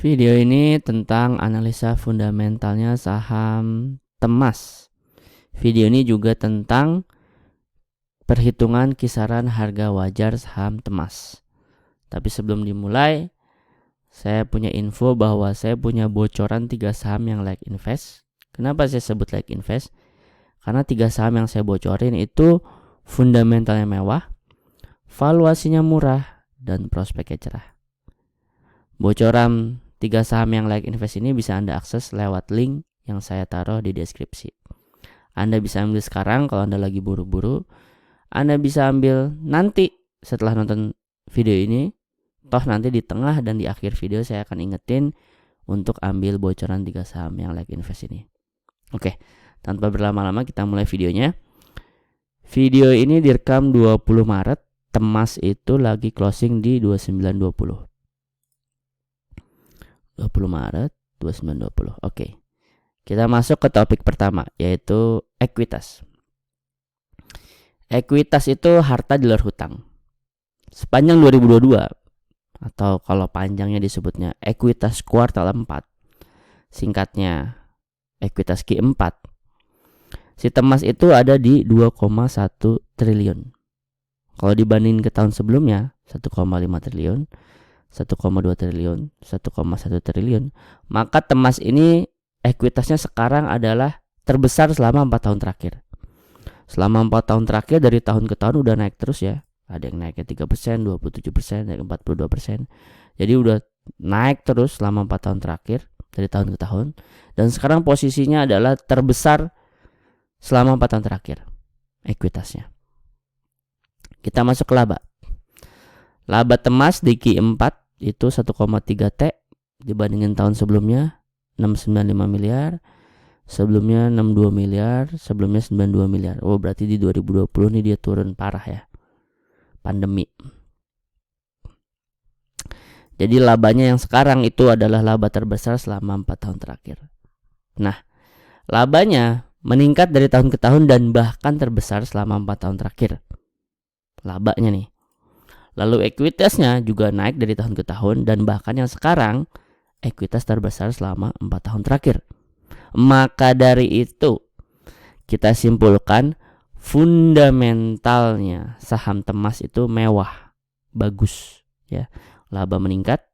Video ini tentang analisa fundamentalnya saham Temas. Video ini juga tentang perhitungan kisaran harga wajar saham Temas. Tapi sebelum dimulai, saya punya info bahwa saya punya bocoran 3 saham yang like invest. Kenapa saya sebut like invest? Karena 3 saham yang saya bocorin itu fundamentalnya mewah, valuasinya murah, dan prospeknya cerah. Bocoran 3 saham yang like invest ini bisa Anda akses lewat link yang saya taruh di deskripsi. Anda bisa ambil sekarang kalau Anda lagi buru-buru. Anda bisa ambil nanti setelah nonton video ini. Toh nanti di tengah dan di akhir video saya akan ingetin untuk ambil bocoran 3 saham yang like invest ini. Oke, tanpa berlama-lama kita mulai videonya. Video ini direkam 20 Maret. Temas itu lagi closing di 29.20. 20 Maret 29.20. Oke. Kita masuk ke topik pertama, yaitu ekuitas. Ekuitas itu harta di luar hutang. Sepanjang 2022, atau kalau panjangnya disebutnya ekuitas kuartal 4, singkatnya ekuitas Q4, si Temas itu ada di 2,1 triliun. Kalau dibanding ke tahun sebelumnya 1,5 triliun, 1,2 triliun, 1,1 triliun, maka Temas ini ekuitasnya sekarang adalah terbesar selama 4 tahun terakhir. Selama 4 tahun terakhir dari tahun ke tahun udah naik terus ya. Ada yang naiknya 3%, 27%, naik 42%. Jadi udah naik terus selama 4 tahun terakhir dari tahun ke tahun. Dan sekarang posisinya adalah terbesar selama 4 tahun terakhir ekuitasnya. Kita masuk ke laba. Laba Temas di Q4 itu 1,3 T dibandingin tahun sebelumnya 695 miliar, sebelumnya 62 miliar, sebelumnya 92 miliar. Oh, berarti di 2020 nih dia turun parah ya. Pandemi. Jadi labanya yang sekarang itu adalah laba terbesar selama 4 tahun terakhir. Nah, labanya meningkat dari tahun ke tahun dan bahkan terbesar selama 4 tahun terakhir. Labanya nih. Lalu ekuitasnya juga naik dari tahun ke tahun dan bahkan yang sekarang ekuitas terbesar selama 4 tahun terakhir. Maka dari itu kita simpulkan fundamentalnya saham Temas itu mewah, bagus ya. Laba meningkat,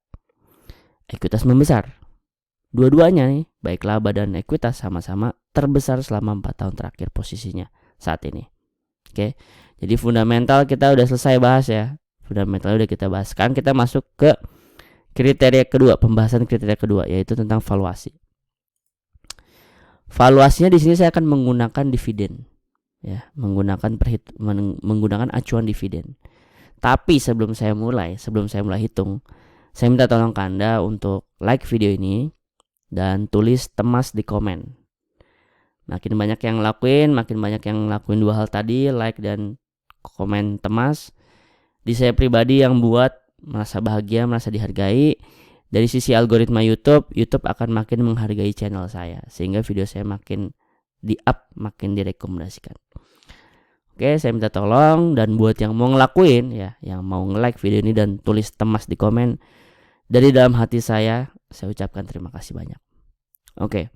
ekuitas membesar. Dua-duanya nih, baik laba dan ekuitas sama-sama terbesar selama 4 tahun terakhir posisinya saat ini. Oke. Jadi fundamental kita udah selesai bahas ya. Fundamental udah kita bahas. Sekarang kita masuk ke kriteria kedua, pembahasan kriteria kedua, yaitu tentang valuasi. Valuasinya di sini saya akan menggunakan dividen, ya, menggunakan acuan dividen. Tapi sebelum saya mulai hitung, saya minta tolong ke Anda untuk like video ini dan tulis Temas di komen. Makin banyak yang lakuin dua hal tadi, like dan komen Temas. Di saya pribadi yang buat merasa bahagia, merasa dihargai. Dari sisi algoritma YouTube akan makin menghargai channel saya, sehingga video saya makin di-up, makin direkomendasikan. Oke, saya minta tolong, dan buat yang mau ngelakuin ya, yang mau nge-like video ini dan tulis Temas di komen, dari dalam hati saya ucapkan terima kasih banyak. Oke.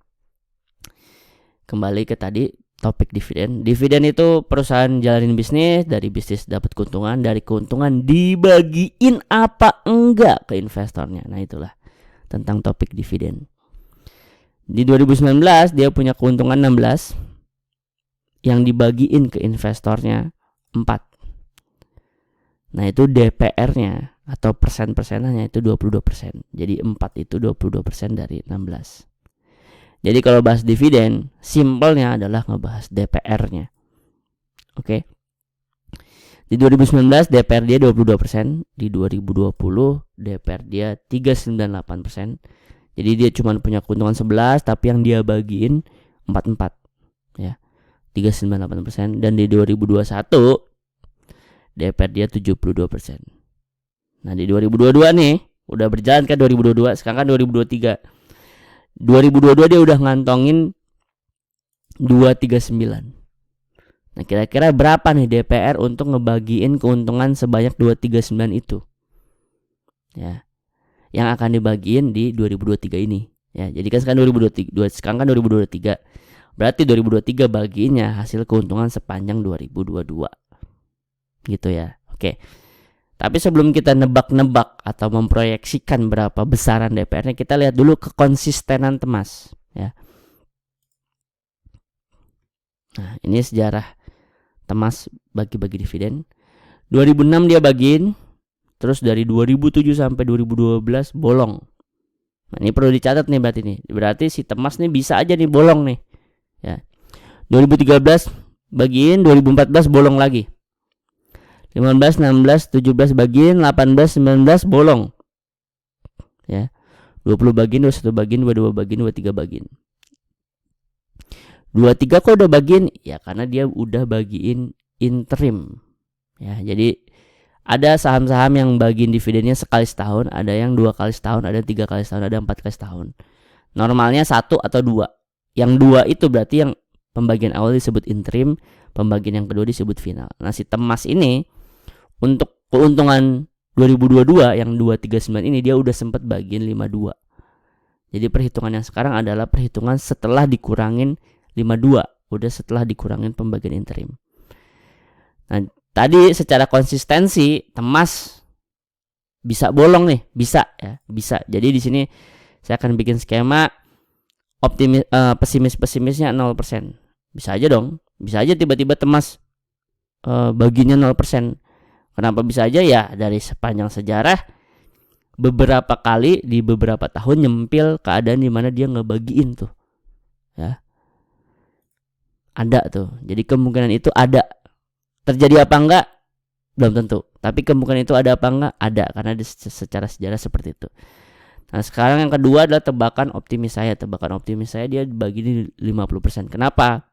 Kembali ke tadi topik dividen. Dividen itu perusahaan jalanin bisnis, dari bisnis dapat keuntungan, dari keuntungan dibagiin apa enggak ke investornya. Nah, itulah tentang topik dividen. Di 2019 dia punya keuntungan 16, yang dibagiin ke investornya 4. Nah, itu DPR-nya atau persen-persenannya itu 22%. Jadi 4 itu 22% dari 16. Jadi kalau bahas dividen, simpelnya adalah ngebahas DPR-nya. Oke. Di 2019 DPR dia 22%, di 2020 DPR dia 398%. Jadi dia cuma punya keuntungan 11, tapi yang dia bagiin 44 ya. 398%, dan di 2021 DPR dia 72%. Nah, di 2022 nih, udah berjalan kan 2022, sekarang kan 2023. 2022 dia udah ngantongin 239. Nah, kira-kira berapa nih DPR untuk ngebagiin keuntungan sebanyak 239 itu? Ya. yang akan dibagiin di 2023 ini. Ya, jadi kan sekarang 2023, sekarang kan 2023. Berarti 2023 bagiinnya hasil keuntungan sepanjang 2022. Gitu ya. Oke. Tapi sebelum kita nebak-nebak atau memproyeksikan berapa besaran DPR-nya, kita lihat dulu kekonsistenan Temas, ya. Nah, ini sejarah Temas bagi-bagi dividen. 2006 dia bagiin, terus dari 2007 sampai 2012 bolong. Nah, ini perlu dicatat nih berarti nih. Berarti si Temas nih bisa aja nih bolong nih. Ya. 2013 bagiin, 2014 bolong lagi. 15, 16, 17 bagiin, 18, 19 bolong. Ya. 20 bagiin, 21 bagiin, 22 bagiin, 23 bagiin. 23 kok udah bagiin? Ya karena dia udah bagiin interim. Ya, jadi ada saham-saham yang bagiin dividennya sekali setahun, ada yang 2 kali setahun, ada 3 kali setahun, ada 4 kali setahun. Normalnya 1 atau 2. Yang 2 itu berarti yang pembagian awal disebut interim, pembagian yang kedua disebut final. Nah, si Temas ini untuk keuntungan 2022 yang 239 ini dia udah sempat bagiin 52. Jadi perhitungan yang sekarang adalah perhitungan setelah dikurangin 52, udah setelah dikurangin pembagian interim. Nah, tadi secara konsistensi Temas bisa bolong nih, bisa ya, bisa. Jadi di sini saya akan bikin skema pesimisnya 0%. Bisa aja dong, bisa aja tiba-tiba Temas baginya 0%. Kenapa bisa aja? Ya dari sepanjang sejarah beberapa kali di beberapa tahun nyempil keadaan di mana dia ngebagiin tuh, ya ada tuh. Jadi kemungkinan itu ada. Terjadi apa enggak belum tentu, tapi kemungkinan itu ada apa enggak ada, karena secara sejarah seperti itu. Nah, sekarang yang kedua adalah tebakan optimis saya. Tebakan optimis saya dia bagi di 50%. Kenapa?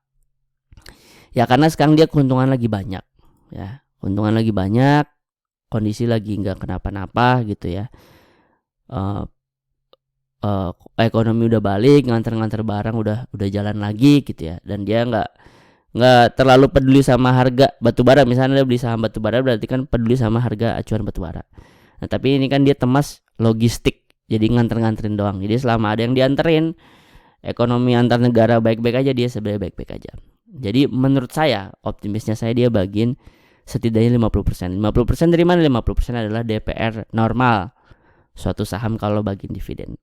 Ya karena sekarang dia keuntungan lagi banyak, ya. Keuntungan lagi banyak, kondisi lagi nggak kenapa-napa gitu ya. Ekonomi udah balik, nganter-nganter barang udah jalan lagi gitu ya. Dan dia nggak terlalu peduli sama harga batubara. Misalnya dia beli saham batubara berarti kan peduli sama harga acuan batubara. Nah, tapi ini kan dia Temas logistik, jadi nganter-nganterin doang. Jadi selama ada yang dianterin, ekonomi antar negara baik-baik aja, dia sebenarnya baik-baik aja. Jadi menurut saya optimisnya saya dia bagiin setidaknya 50%. 50% dari mana? 50% adalah DPR normal suatu saham kalau bagiin dividen.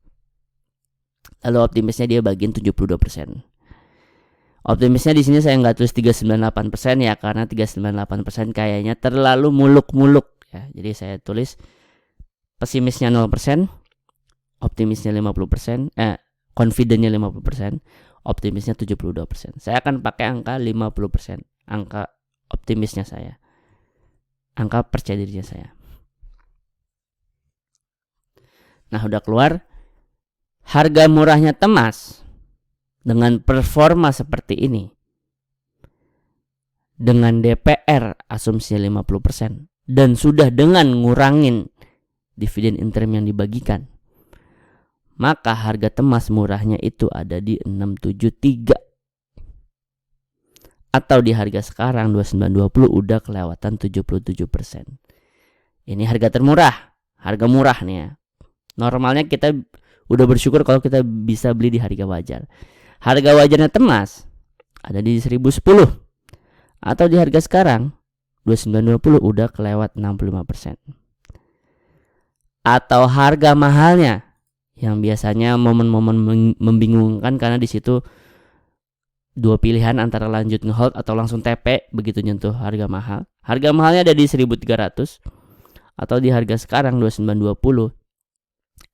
Lalu optimisnya dia bagiin 72%. Optimisnya di sini saya nggak tulis 398% ya, karena 398% kayaknya terlalu muluk-muluk ya. Jadi saya tulis pesimisnya 0%, optimisnya 50%, confidentnya 50%, optimisnya 72%. Saya akan pakai angka 50%, angka optimisnya saya, angka percaya dirinya saya. Nah, udah keluar harga murahnya Temas dengan performa seperti ini, dengan DPR asumsinya 50%, dan sudah dengan ngurangin dividen interim yang dibagikan, maka harga Temas murahnya itu ada di 673. Atau di harga sekarang 2920 udah kelewatan 77%. Ini harga termurah, harga murah nih ya. Normalnya kita udah bersyukur kalau kita bisa beli di harga wajar. Harga wajarnya Temas ada di 1010. Atau di harga sekarang 2920 udah kelewat 65%. Atau harga mahalnya yang biasanya momen-momen membingungkan karena di situ dua pilihan antara lanjut ngehold atau langsung TP begitu nyentuh harga mahal. Harga mahalnya ada di 1300. Atau di harga sekarang 2920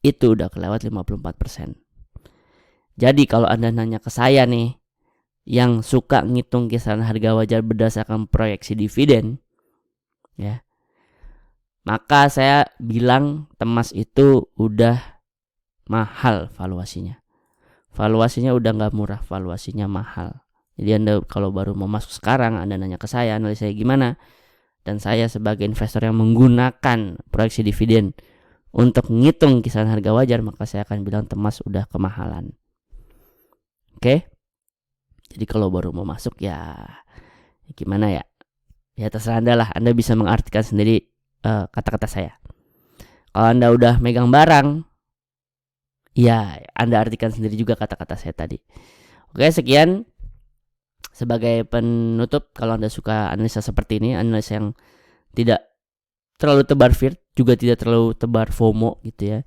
itu udah kelewat 54%. Jadi kalau Anda nanya ke saya nih yang suka ngitung kisaran harga wajar berdasarkan proyeksi dividen, ya, maka saya bilang Temas itu udah mahal valuasinya. Valuasinya udah nggak murah, valuasinya mahal. Jadi Anda kalau baru mau masuk sekarang, Anda nanya ke saya, analisa saya gimana? Dan saya sebagai investor yang menggunakan proyeksi dividen untuk ngitung kisaran harga wajar, maka saya akan bilang Temas udah kemahalan. Oke? Jadi kalau baru mau masuk ya gimana ya? Ya terserah Anda lah. Anda bisa mengartikan sendiri kata-kata saya. Kalau Anda udah megang barang, Ya, Anda artikan sendiri juga kata-kata saya tadi. Oke, sekian sebagai penutup. Kalau Anda suka analisa seperti ini, analisa yang tidak terlalu tebar fear, juga tidak terlalu tebar FOMO gitu ya,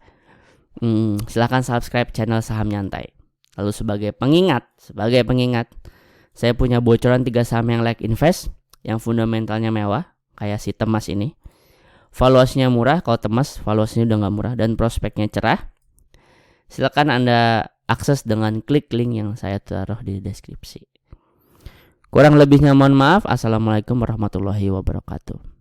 silahkan subscribe channel Saham Nyantai. Lalu sebagai pengingat, saya punya bocoran 3 saham yang like invest, yang fundamentalnya mewah, kayak si Temas ini. Valuasinya murah, kalau Temas valuasinya udah gak murah, dan prospeknya cerah. Silakan Anda akses dengan klik link yang saya taruh di deskripsi. Kurang lebihnya mohon maaf. Assalamualaikum warahmatullahi wabarakatuh.